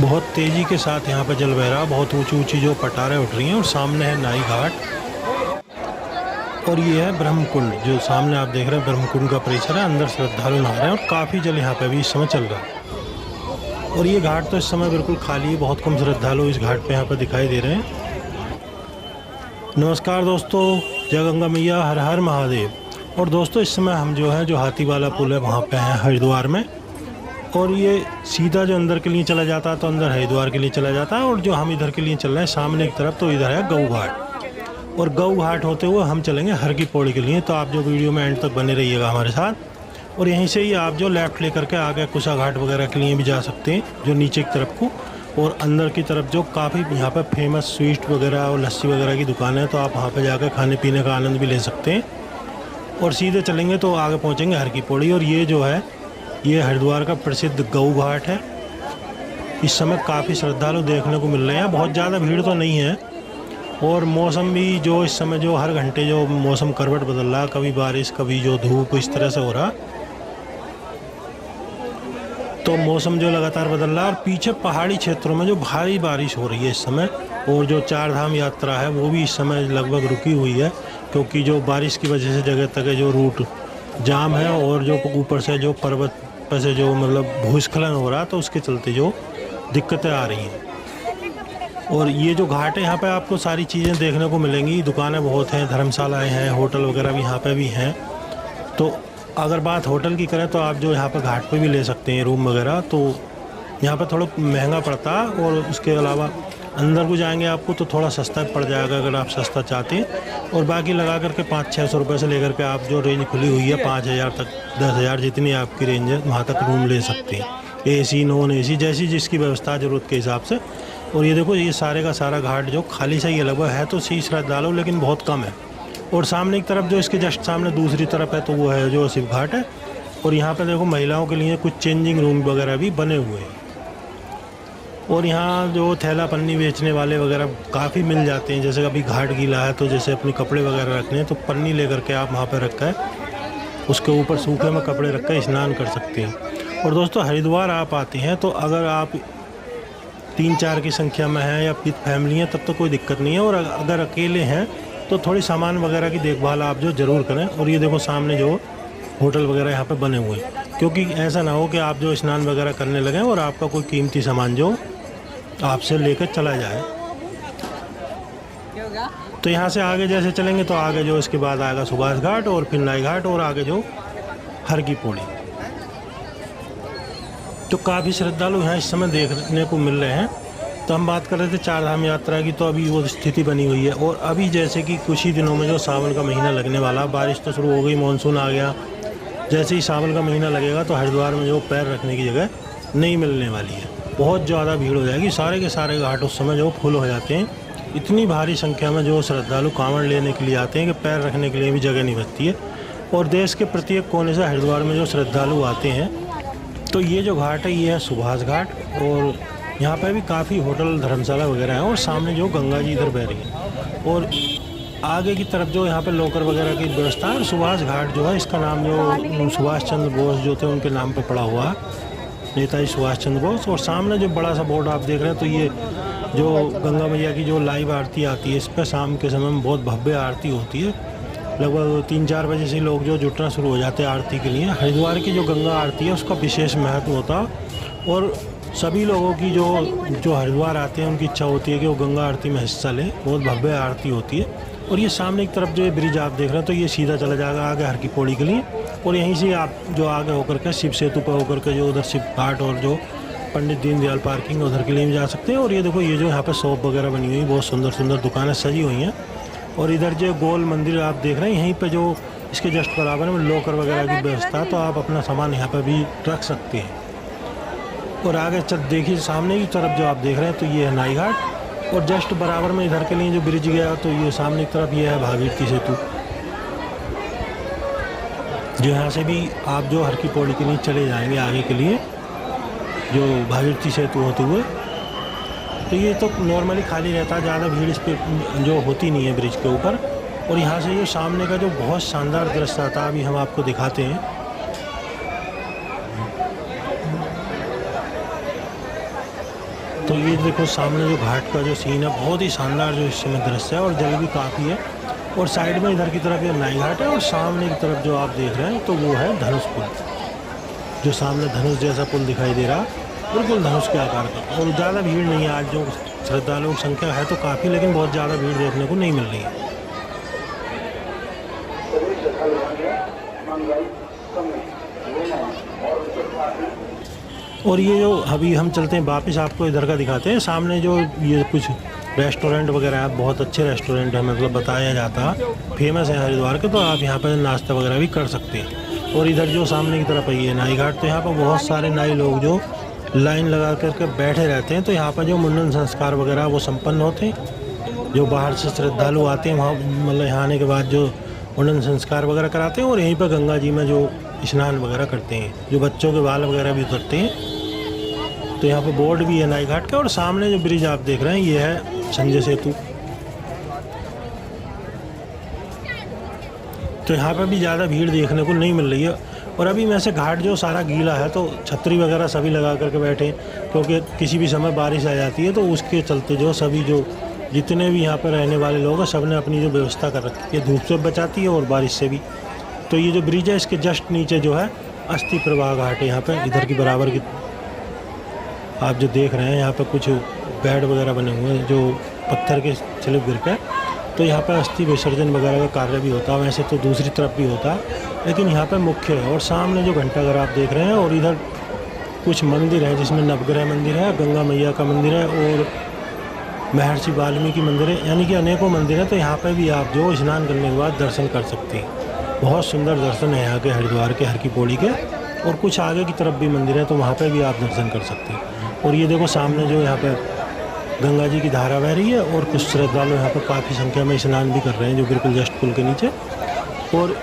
बहुत तेज़ी के साथ यहाँ पे जल बह रहा, बहुत ऊंची ऊंची जो पटारें उठ रही हैं और सामने है नाई घाट और ये है ब्रह्मकुंड। जो सामने आप देख रहे हैं ब्रह्मकुंड का परिसर है, अंदर श्रद्धालु नहा रहे हैं और काफ़ी जल यहाँ पे भी इस समय चल रहा है। और ये घाट तो इस समय बिल्कुल खाली है, बहुत कम श्रद्धालु इस घाट पे यहाँ पे दिखाई दे रहे हैं। नमस्कार दोस्तों, जय गंगा मैया, हर हर महादेव। और दोस्तों इस समय हम जो है जो हाथीवाला पुल है वहाँ पे हैं हरिद्वार में, और ये सीधा जो अंदर के लिए चला जाता है तो अंदर हरिद्वार के लिए चला जाता है, और जो हम इधर के लिए चल रहे हैं सामने की तरफ तो इधर है गऊ घाट, और गऊ घाट होते हुए हम चलेंगे हर की पौड़ी के लिए। तो आप जो वीडियो में एंड तक बने रहिएगा हमारे साथ, और यहीं से ही आप जो लेफ़्ट लेकर के आगे कुशा घाट वगैरह के लिए भी जा सकते हैं जो नीचे की तरफ को, और अंदर की तरफ जो काफ़ी यहाँ पर फेमस स्वीट वगैरह और लस्सी वगैरह की दुकान है, तो आप वहाँ पर जाकर खाने पीने का आनंद भी ले सकते हैं। और सीधे चलेंगे तो आगे पहुँचेंगे हर की पौड़ी। और ये जो है ये हरिद्वार का प्रसिद्ध गऊ घाट है। इस समय काफ़ी श्रद्धालु देखने को मिल रहे हैं, बहुत ज़्यादा भीड़ तो नहीं है, और मौसम भी जो इस समय जो हर घंटे जो मौसम करवट बदल रहा, कभी बारिश कभी जो धूप, इस तरह से हो रहा, तो मौसम जो लगातार बदल रहा है। और पीछे पहाड़ी क्षेत्रों में जो भारी बारिश हो रही है इस समय, और जो चार धाम यात्रा है वो भी इस समय लगभग रुकी हुई है, क्योंकि जो बारिश की वजह से जगह तक जो रूट जाम है, और जो ऊपर से जो पर्वत पर से जो मतलब भूस्खलन हो रहा, तो उसके चलते जो दिक्कतें आ रही हैं। और ये जो घाट है यहाँ पे आपको सारी चीज़ें देखने को मिलेंगी, दुकानें बहुत हैं, धर्मशालाएं हैं, होटल वगैरह भी यहाँ पे भी हैं। तो अगर बात होटल की करें तो आप जो यहाँ पे घाट पे भी ले सकते हैं रूम वगैरह, तो यहाँ पे थोड़ा महंगा पड़ता है, और उसके अलावा अंदर को जाएंगे आपको तो थोड़ा सस्ता पड़ जाएगा अगर आप सस्ता चाहते हैं। और बाकी लगा करके 500-600 रुपये से लेकर के आप जो रेंज खुली हुई है 5000 तक, 10,000 जितनी आपकी रेंज है वहाँ तक रूम ले सकते हैं, AC नॉन AC जैसी जिसकी व्यवस्था ज़रूरत के हिसाब से। और ये देखो ये सारे का सारा घाट जो खाली सही है, लगभग है तो सही श्रद्धालु लेकिन बहुत कम है। और सामने की तरफ जो इसके जस्ट सामने दूसरी तरफ है तो वो है जो शिव घाट है। और यहाँ पे देखो महिलाओं के लिए कुछ चेंजिंग रूम वगैरह भी बने हुए हैं, और यहाँ जो थैला पन्नी बेचने वाले वगैरह काफ़ी मिल जाते हैं। जैसे कभी घाट गीला है तो जैसे अपने कपड़े वगैरह रखने हैं तो पन्नी लेकर के आप वहाँ पर रख कर उसके ऊपर सूखे में कपड़े रख कर स्नान कर सकते हैं। और दोस्तों हरिद्वार आप आते हैं तो अगर आप 3-4 की संख्या में हैं या विद फैमिली हैं तब तो कोई दिक्कत नहीं है, और अगर अकेले हैं तो थोड़ी सामान वगैरह की देखभाल आप जो ज़रूर करें। और ये देखो सामने जो होटल वगैरह यहाँ पे बने हुए हैं, क्योंकि ऐसा ना हो कि आप जो स्नान वगैरह करने लगें और आपका कोई कीमती सामान जो आपसे लेकर चला जाए। तो यहाँ से आगे जैसे चलेंगे तो आगे जो इसके बाद आएगा सुभाष घाट, और फिर नाई घाट, और आगे जो हर की पौड़ी। तो काफ़ी श्रद्धालु यहाँ इस समय देखने को मिल रहे हैं। तो हम बात कर रहे थे चार धाम यात्रा की, तो अभी वो स्थिति बनी हुई है। और अभी जैसे कि कुछ ही दिनों में जो सावन का महीना लगने वाला, बारिश तो शुरू हो गई, मानसून आ गया, जैसे ही सावन का महीना लगेगा तो हरिद्वार में जो पैर रखने की जगह नहीं मिलने वाली है, बहुत ज़्यादा भीड़ हो जाएगी। सारे के सारे घाट उस समय जो फुल हो जाते हैं, इतनी भारी संख्या में जो श्रद्धालु कांवड़ लेने के लिए आते हैं कि पैर रखने के लिए भी जगह नहीं बचती है। और देश के प्रत्येक कोने से हरिद्वार में जो श्रद्धालु आते हैं, तो ये जो घाट है ये है सुभाष घाट, और यहाँ पर भी काफ़ी होटल धर्मशाला वगैरह हैं, और सामने जो गंगा जी इधर बह रही है, और आगे की तरफ जो यहाँ पे लॉकर वगैरह की व्यवस्था है। और सुभाष घाट जो है इसका नाम जो सुभाष चंद्र बोस जो थे उनके नाम पे पड़ा हुआ है, नेताजी सुभाष चंद्र बोस। और सामने जो बड़ा सा बोर्ड आप देख रहे हैं, तो ये जो गंगा मैया की जो लाइव आरती आती है, इस पर शाम के समय में बहुत भव्य आरती होती है। लगभग 3-4 बजे से लोग जो जुटना शुरू हो जाते हैं आरती के लिए। हरिद्वार की जो गंगा आरती है उसका विशेष महत्व होता है, और सभी लोगों की जो हरिद्वार आते हैं उनकी इच्छा होती है कि वो गंगा आरती में हिस्सा लें, बहुत भव्य आरती होती है। और ये सामने की तरफ जो ये ब्रिज आप देख रहे हैं, तो ये सीधा चला जाएगा आगे हर की पौड़ी के लिए, और यहीं से आप जो आगे होकर के शिव सेतु पर होकर के जो उधर शिव घाट और जो पंडित दीनदयाल पार्किंग उधर के लिए भी जा सकते हैं। और ये देखो ये जो यहाँ पर शॉप वगैरह बनी हुई, बहुत सुंदर सुंदर दुकानें सजी हुई हैं। और इधर जो गोल मंदिर आप देख रहे हैं, यहीं पर जो इसके जस्ट बराबर में लॉकर वगैरह की व्यवस्था, तो आप अपना सामान यहाँ पर भी रख सकते हैं। और आगे देखिए सामने की तरफ जो आप देख रहे हैं, तो ये है नाई घाट, और जस्ट बराबर में इधर के लिए जो ब्रिज गया, तो ये सामने की तरफ ये है भागीरथी सेतु, जो यहाँ से भी आप जो हर की पौड़ी के लिए चले जाएंगे आगे के लिए, जो भागीरथी सेतु होते हुए। तो ये तो नॉर्मली खाली रहता है, ज़्यादा भीड़ इस पर जो होती नहीं है ब्रिज के ऊपर। और यहाँ से जो सामने का जो बहुत शानदार दृश्य आता है, अभी हम आपको दिखाते हैं। तो ये देखो सामने जो घाट का जो सीन है, बहुत ही शानदार जो इस समय दृश्य है, और जल भी काफ़ी है। और साइड में इधर की तरफ ये नाई घाट है, और सामने की तरफ जो आप देख रहे हैं तो वो है धनुष पुल, जो सामने धनुष जैसा पुल दिखाई दे रहा, बिल्कुल धनुष के आकार का। और ज़्यादा भीड़ नहीं है आज, जो श्रद्धालुओं की संख्या है तो काफ़ी, लेकिन बहुत ज़्यादा भीड़ देखने को नहीं मिल रही है। और ये जो अभी हम चलते हैं वापस, आपको इधर का दिखाते हैं। सामने जो ये कुछ रेस्टोरेंट वगैरह है, बहुत अच्छे रेस्टोरेंट है, मतलब बताया जाता फेमस है हरिद्वार के, तो आप यहाँ पर नाश्ता वगैरह भी कर सकते हैं। और इधर जो सामने की तरफ है ये नाई घाट, तो यहाँ पर बहुत सारे नाई लोग जो लाइन लगा करके बैठे रहते हैं। तो यहाँ पर जो मुंडन संस्कार वगैरह वो संपन्न होते हैं। जो बाहर से श्रद्धालु आते हैं वहाँ, मतलब यहाँ आने के बाद जो मुंडन संस्कार वगैरह कराते हैं, और यहीं पर गंगा जी में जो स्नान वगैरह करते हैं, जो बच्चों के बाल वगैरह भी उतरते हैं। तो यहाँ पे बोर्ड भी है नाई घाट का। और सामने जो ब्रिज आप देख रहे हैं ये है संजय सेतु। तो यहाँ पे भी ज़्यादा भीड़ देखने को नहीं मिल रही है। और अभी में से घाट जो सारा गीला है, तो छतरी वगैरह सभी लगा करके बैठे, क्योंकि किसी भी समय बारिश आ जाती है। तो उसके चलते जो सभी जो जितने भी यहाँ पर रहने वाले लोग हैं, सब ने अपनी जो व्यवस्था कर रखी है, धूप से बचाती है और बारिश से भी। तो ये जो ब्रिज है इसके जस्ट नीचे जो है अस्थि प्रवाह घाट है। यहाँ पे इधर की बराबर की आप जो देख रहे हैं, यहाँ पे कुछ बेड वगैरह बने हुए हैं जो पत्थर के स्लिप गिर के। तो यहाँ पे अस्थि विसर्जन वगैरह का कार्य भी होता है, वैसे तो दूसरी तरफ भी होता है, लेकिन यहाँ पे मुख्य है। और सामने जो घंटाघर आप देख रहे हैं, और इधर कुछ मंदिर है जिसमें नवग्रह मंदिर है, गंगा मैया का मंदिर है, और महर्षि वाल्मीकि मंदिर है, यानी कि अनेकों मंदिर है। तो यहाँ पे भी आप जो स्नान करने के बाद दर्शन कर सकते हैं। बहुत सुंदर दर्शन है यहाँ के हरिद्वार के हर की पौड़ी के। और कुछ आगे की तरफ भी मंदिर है, तो वहाँ पे भी आप दर्शन कर सकते हैं। और ये देखो सामने जो यहाँ पे गंगा जी की धारा बह रही है, और कुछ श्रद्धालु यहाँ पर काफ़ी संख्या में स्नान भी कर रहे हैं, जो बिल्कुल जस्ट पुल के नीचे। और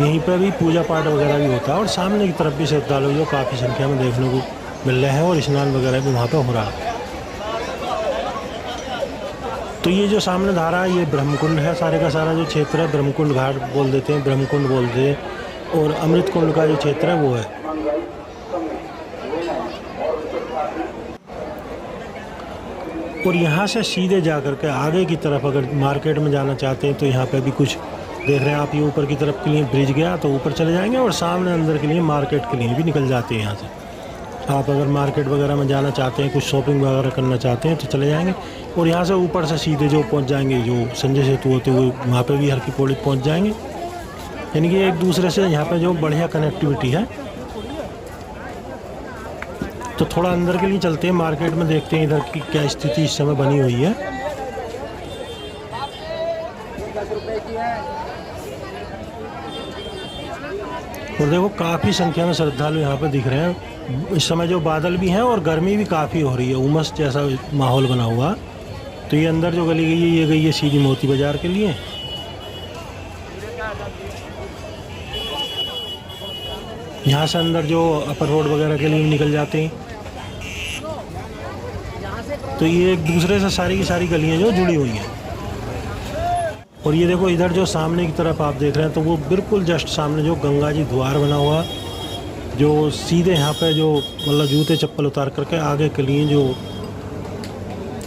यहीं पर भी पूजा पाठ वगैरह भी होता है। और सामने की तरफ भी श्रद्धालु जो काफ़ी संख्या में देखने को मिल रहे हैं, और स्नान वगैरह भी वहाँ पर हो रहा है। तो ये जो सामने धारा है ये ब्रह्मकुंड है, सारे का सारा जो क्षेत्र है ब्रह्मकुंड घाट बोल देते हैं, ब्रह्मकुंड बोलते हैं। और अमृत कुंड का जो क्षेत्र है वो है। और यहाँ से सीधे जा कर के आगे की तरफ अगर मार्केट में जाना चाहते हैं, तो यहाँ पे भी कुछ देख रहे हैं आप, ये ऊपर की तरफ के लिए ब्रिज गया तो ऊपर चले जाएंगे, और सामने अंदर के लिए मार्केट के लिए भी निकल जाते हैं। यहाँ से आप अगर मार्केट वगैरह में जाना चाहते हैं, कुछ शॉपिंग वगैरह करना चाहते हैं, तो चले जाएंगे। और यहाँ से ऊपर से सीधे जो पहुँच जाएंगे, जो संजय सेतु होते हुए वहाँ पर भी हर की पौड़ी पहुँच जाएंगे। यानी कि एक दूसरे से यहाँ पे जो बढ़िया कनेक्टिविटी है। तो थोड़ा अंदर के लिए चलते हैं, मार्केट में देखते हैं इधर की क्या स्थिति इस समय बनी हुई है। और देखो काफ़ी संख्या में श्रद्धालु यहाँ पे दिख रहे हैं। इस समय जो बादल भी हैं और गर्मी भी काफ़ी हो रही है, उमस जैसा माहौल बना हुआ। तो ये अंदर जो गली गई है, ये गई है सीधी मोती बाज़ार के लिए। यहाँ से अंदर जो अपर रोड वगैरह के लिए निकल जाते हैं। तो ये एक दूसरे से सारी की सारी गलियाँ जो जुड़ी हुई हैं। और ये देखो इधर जो सामने की तरफ आप देख रहे हैं, तो वो बिल्कुल जस्ट सामने जो गंगा जी द्वार बना हुआ, जो सीधे यहाँ पे जो मतलब जूते चप्पल उतार करके आगे के लिए जो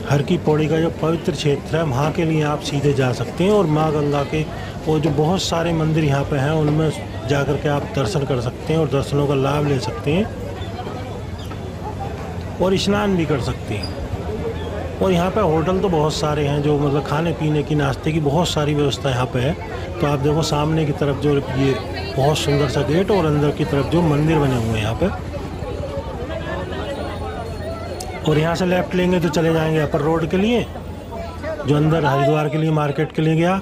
हर की पौड़ी का जो पवित्र क्षेत्र है, वहाँ के लिए आप सीधे जा सकते हैं। और माँ गंगा के और जो बहुत सारे मंदिर यहाँ पे हैं, उनमें जा कर के आप दर्शन कर सकते हैं और दर्शनों का लाभ ले सकते हैं और स्नान भी कर सकते हैं। और यहाँ पे होटल तो बहुत सारे हैं, जो मतलब खाने पीने की, नाश्ते की बहुत सारी व्यवस्था यहाँ पे है। तो आप देखो सामने की तरफ जो ये बहुत सुंदर सा गेट और अंदर की तरफ जो मंदिर बने हुए हैं यहाँ पे। और यहाँ से लेफ्ट लेंगे तो चले जाएंगे अपर रोड के लिए, जो अंदर हरिद्वार के लिए मार्केट के लिए गया।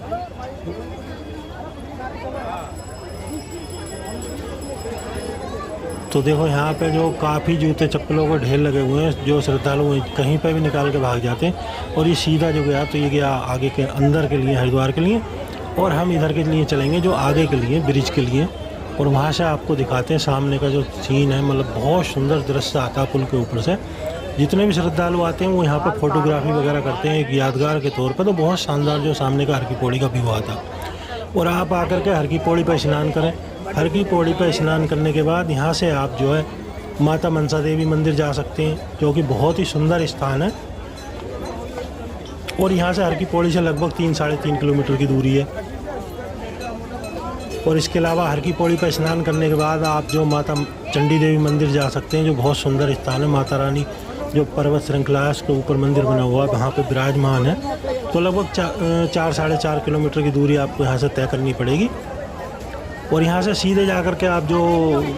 तो देखो यहाँ पे जो काफ़ी जूते चप्पलों के ढेर लगे हुए हैं, जो श्रद्धालु कहीं पे भी निकाल के भाग जाते हैं। और ये सीधा जो गया तो ये गया आगे के अंदर के लिए, हरिद्वार के लिए। और हम इधर के लिए चलेंगे जो आगे के लिए, ब्रिज के लिए। और वहाँ से आपको दिखाते हैं सामने का जो सीन है, मतलब बहुत सुंदर दृश्य आता है पुल के ऊपर से। जितने भी श्रद्धालु आते हैं वो यहाँ पर फोटोग्राफी वगैरह करते हैं एक यादगार के तौर पर। तो बहुत शानदार जो सामने का हर की पौड़ी का व्यू आता है। और आप आकर के हर की पौड़ी पर स्नान करें। हर की पौड़ी पर स्नान करने के बाद यहाँ से आप जो है माता मनसा देवी मंदिर जा सकते हैं, जो कि बहुत ही सुंदर स्थान है। और यहाँ से हर की पौड़ी से लगभग 3-3.5 किलोमीटर की दूरी है। और इसके अलावा हर की पौड़ी पर स्नान करने के बाद आप जो माता चंडी देवी मंदिर जा सकते हैं, जो बहुत सुंदर स्थान है। माता रानी जो पर्वत श्रृंखला है उसके ऊपर मंदिर बना हुआ है, वहाँ पे विराजमान है। तो लगभग 4-4.5 किलोमीटर की दूरी आपको यहाँ से तय करनी पड़ेगी। और यहाँ से सीधे जा कर के आप जो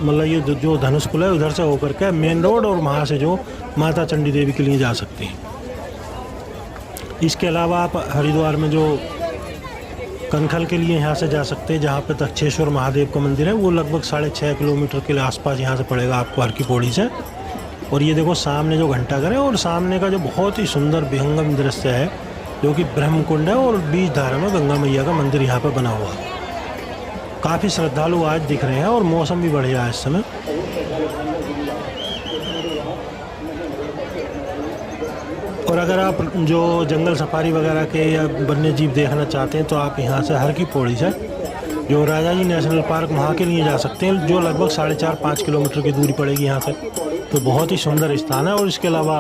मतलब ये जो धनुष पुल है उधर से होकर के मेन रोड और वहाँ से जो माता चंडी देवी के लिए जा सकते हैं। इसके अलावा आप हरिद्वार में जो कनखल के लिए यहाँ से जा सकते हैं, जहाँ पे दक्षेश्वर महादेव का मंदिर है, वो लगभग 6.5 किलोमीटर के आसपास यहाँ से पड़ेगा आपको हर की पौड़ी से। और ये देखो सामने जो घंटाघर है और सामने का जो बहुत ही सुंदर विहंगम दृश्य है, जो कि ब्रह्मकुंड है और बीच धारा में गंगा मैया का मंदिर यहाँ पर बना हुआ है। काफ़ी श्रद्धालु आज दिख रहे हैं और मौसम भी बढ़िया है इस समय। और अगर आप जो जंगल सफारी वगैरह के या वन्य जीव देखना चाहते हैं तो आप यहाँ से हर की पौड़ी से जो राजा जी नेशनल पार्क वहाँ के लिए जा सकते हैं, जो लगभग 4.5-5 किलोमीटर की दूरी पड़ेगी यहाँ से। तो बहुत ही सुंदर स्थान है। और इसके अलावा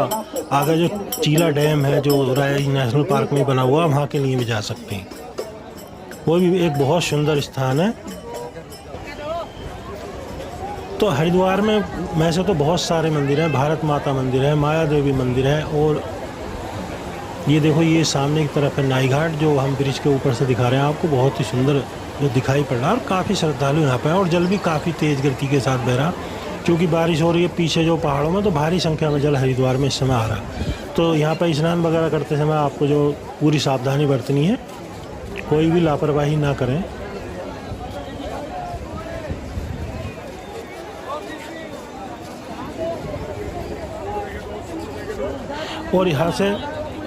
आगे जो चीला डैम है जो राजा जी नेशनल पार्क में बना हुआ, वहाँ के लिए भी जा सकते हैं। वो भी एक बहुत सुंदर स्थान है। तो हरिद्वार में वैसे तो बहुत सारे मंदिर हैं, भारत माता मंदिर है, माया देवी मंदिर है, और ये देखो ये सामने की तरफ है नाई घाट, जो हम ब्रिज के ऊपर से दिखा रहे हैं आपको। बहुत ही सुंदर जो दिखाई पड़ रहा है और काफ़ी श्रद्धालु यहाँ पे है। और जल भी काफ़ी तेज़ गति के साथ बह रहा, क्योंकि बारिश हो रही है पीछे जो पहाड़ों में, तो भारी संख्या में जल हरिद्वार में इस समय आ रहा है। तो यहाँ पर स्नान वगैरह करते समय आपको जो पूरी सावधानी बरतनी है, कोई भी लापरवाही ना करें। और यहाँ से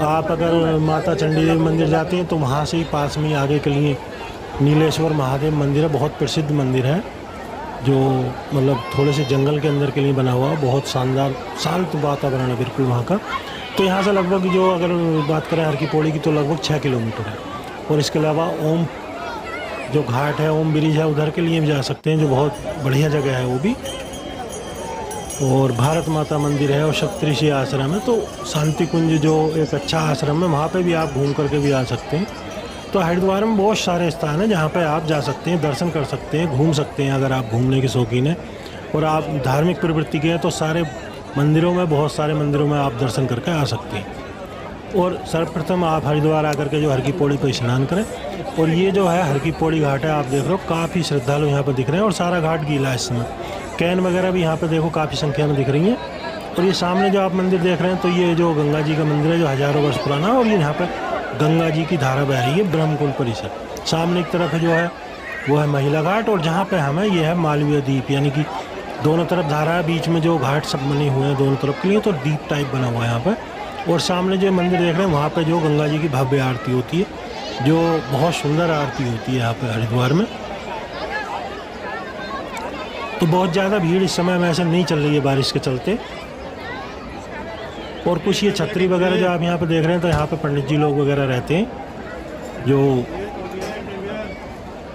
आप अगर माता चंडी देवी मंदिर जाते हैं तो वहाँ से ही पास में आगे के लिए नीलेश्वर महादेव मंदिर है, बहुत प्रसिद्ध मंदिर है, जो मतलब थोड़े से जंगल के अंदर के लिए बना हुआ, बहुत शानदार शांत वातावरण है बिल्कुल वहाँ का। तो यहाँ से लगभग जो अगर बात करें हर की पौड़ी की तो लगभग 6 किलोमीटर है। और इसके अलावा ओम जो घाट है, ओम ब्रिज है, उधर के लिए भी जा सकते हैं, जो बहुत बढ़िया जगह है वो भी। और भारत माता मंदिर है और सप्तऋषि आश्रम है। तो शांति कुंज जो एक अच्छा आश्रम है, वहाँ पे भी आप घूम करके भी आ सकते हैं। तो हरिद्वार में बहुत सारे स्थान हैं जहाँ पे आप जा सकते हैं, दर्शन कर सकते हैं, घूम सकते हैं अगर आप घूमने के शौकीन हैं और आप धार्मिक प्रवृत्ति के हैं, तो सारे मंदिरों में, बहुत सारे मंदिरों में आप दर्शन करके आ सकते हैं। और सर्वप्रथम आप हरिद्वार आकर के जो हर की पौड़ी पर स्नान करें। और ये जो है हर की पौड़ी घाट है, आप देख रहे हो काफ़ी श्रद्धालु यहाँ पर दिख रहे हैं और सारा घाट गीला है इस समय। कैन वगैरह भी यहाँ पे देखो काफ़ी संख्या में दिख रही हैं। और ये सामने जो आप मंदिर देख रहे हैं तो ये जो गंगा जी का मंदिर है, जो हज़ारों वर्ष पुराना है, और ये यहाँ पे गंगा जी की धारा बह रही है, ब्रह्मकुंड परिसर। सामने की तरफ जो है वो है महिला घाट, और जहाँ पे हमें ये है मालवीय द्वीप, यानी कि दोनों तरफ धारा है, बीच में जो घाट सब बने हुए हैं दोनों तरफ के लिए, तो द्वीप टाइप बना हुआ है यहाँ पर। और सामने जो मंदिर देख रहे हैं वहाँ पर जो गंगा जी की भव्य आरती होती है, जो बहुत सुंदर आरती होती है यहाँ पर हरिद्वार में। तो बहुत ज़्यादा भीड़ इस समय वैसे नहीं चल रही है बारिश के चलते। और कुछ ये छतरी वगैरह जो आप यहाँ पे देख रहे हैं, तो यहाँ पे पंडित जी लोग वगैरह रहते हैं, जो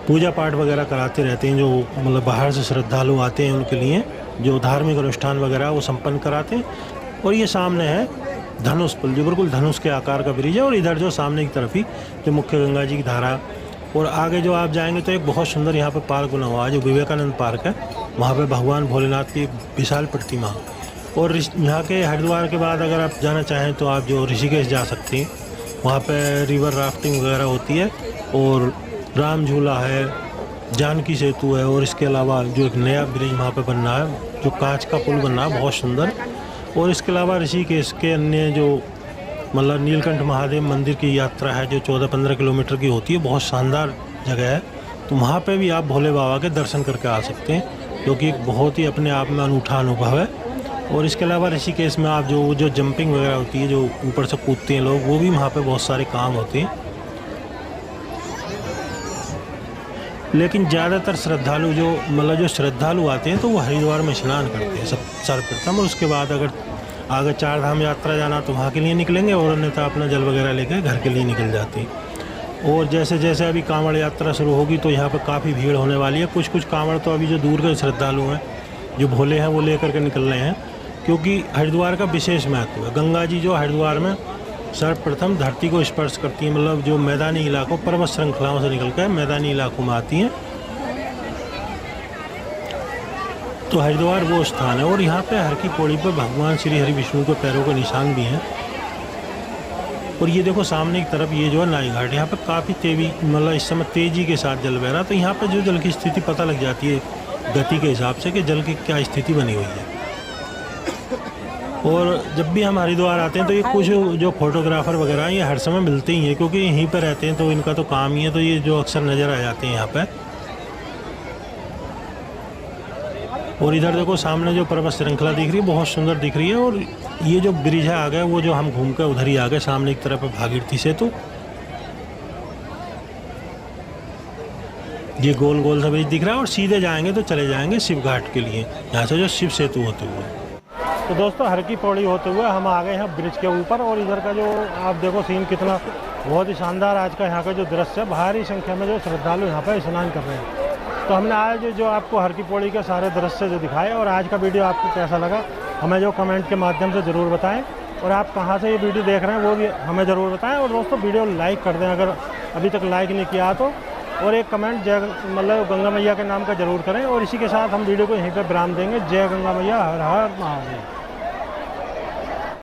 पूजा पाठ वगैरह कराते रहते हैं, जो मतलब बाहर से श्रद्धालु आते हैं उनके लिए जो धार्मिक अनुष्ठान वगैरह वो संपन्न कराते हैं। और ये सामने है धनुष पुल, जो बिल्कुल धनुष के आकार का ब्रिज है, और इधर जो सामने की तरफ ही जो मुख्य गंगा जी की धारा। और आगे जो आप जाएंगे तो एक बहुत सुंदर यहाँ पे पार्क बना हुआ है, जो विवेकानंद पार्क है। वहाँ पे भगवान भोलेनाथ की विशाल प्रतिमा। और यहाँ के हरिद्वार के बाद अगर आप जाना चाहें तो आप जो ऋषिकेश जा सकते हैं, वहाँ पे रिवर राफ्टिंग वगैरह होती है, और राम झूला है, जानकी सेतु है, और इसके अलावा जो एक नया ब्रिज वहाँ पे बनना है, जो कांच का पुल बनना है, बहुत सुंदर। और इसके अलावा ऋषिकेश के अन्य जो मतलब नीलकंठ महादेव मंदिर की यात्रा है, जो 14-15 किलोमीटर की होती है, बहुत शानदार जगह है। तो वहाँ पे भी आप भोले बाबा के दर्शन करके आ सकते हैं, जो कि एक बहुत ही अपने आप में अनूठा अनुभव है। और इसके अलावा ऋषिकेश में आप जो जंपिंग वगैरह होती है, जो ऊपर से कूदते हैं लोग, वो भी वहाँ पे बहुत सारे काम होते हैं। लेकिन ज़्यादातर श्रद्धालु जो श्रद्धालु आते हैं तो वो हरिद्वार में स्नान करते हैं सर्वप्रथम, और उसके बाद अगर आगे 4 धाम यात्रा जाना तो वहाँ के लिए निकलेंगे, और अन्यथा अपना जल वगैरह लेकर घर के लिए निकल जाते हैं। और जैसे जैसे अभी कांवड़ यात्रा शुरू होगी तो यहाँ पर काफ़ी भीड़ होने वाली है। कुछ कांवड़ तो अभी जो दूर के श्रद्धालु हैं जो भोले हैं वो लेकर के निकल रहे हैं, क्योंकि हरिद्वार का विशेष महत्व है। गंगा जी जो हरिद्वार में सर्वप्रथम धरती को स्पर्श करती हैं, मतलब जो मैदानी इलाकों, पर्वत श्रृंखलाओं से निकलकर मैदानी इलाकों में आती हैं, तो हरिद्वार वो स्थान है। और यहाँ पे हर की पौड़ी पर भगवान श्री हरि विष्णु के पैरों के निशान भी हैं। और ये देखो सामने की तरफ ये जो है नाई घाट, यहाँ पे काफ़ी तेजी, मतलब इस समय तेजी के साथ जल बह रहा, तो यहाँ पे जो जल की स्थिति पता लग जाती है गति के हिसाब से कि जल की क्या स्थिति बनी हुई है। और जब भी हम हरिद्वार आते हैं तो ये कुछ जो फोटोग्राफर वगैरह ये हर समय मिलते ही हैं, क्योंकि यहीं पर रहते हैं तो इनका तो काम ही है, तो ये जो अक्सर नज़र आ जाते हैं यहाँ पे। और इधर देखो सामने जो पर्वत श्रृंखला दिख रही है, बहुत सुंदर दिख रही है। और ये जो ब्रिज है आ गया, वो जो हम घूम कर उधर ही आ गए, सामने की तरफ है भागीरथी सेतु। ये गोल गोल सा ब्रिज दिख रहा है और सीधे जाएंगे तो चले जाएंगे शिव घाट के लिए, यहाँ से जो शिव सेतु होते हुए। तो दोस्तों हर की पौड़ी होते हुए हम आ गए हैं ब्रिज के ऊपर। और इधर का जो आप देखो सीन कितना बहुत ही शानदार आज का यहाँ का जो दृश्य है। भारी संख्या में जो श्रद्धालु यहाँ पर स्नान कर रहे हैं। तो हमने आज जो आपको हर की पौड़ी के सारे दृश्य जो दिखाए, और आज का वीडियो आपको कैसा लगा हमें जो कमेंट के माध्यम से ज़रूर बताएं। और आप कहाँ से ये वीडियो देख रहे हैं वो भी हमें ज़रूर बताएं। और दोस्तों वीडियो लाइक कर दें अगर अभी तक लाइक नहीं किया तो, और एक कमेंट जय मतलब गंगा मैया के नाम का ज़रूर करें। और इसी के साथ हम वीडियो को यहीं पर विराम देंगे। जय गंगा मैया, हर हर महादेव।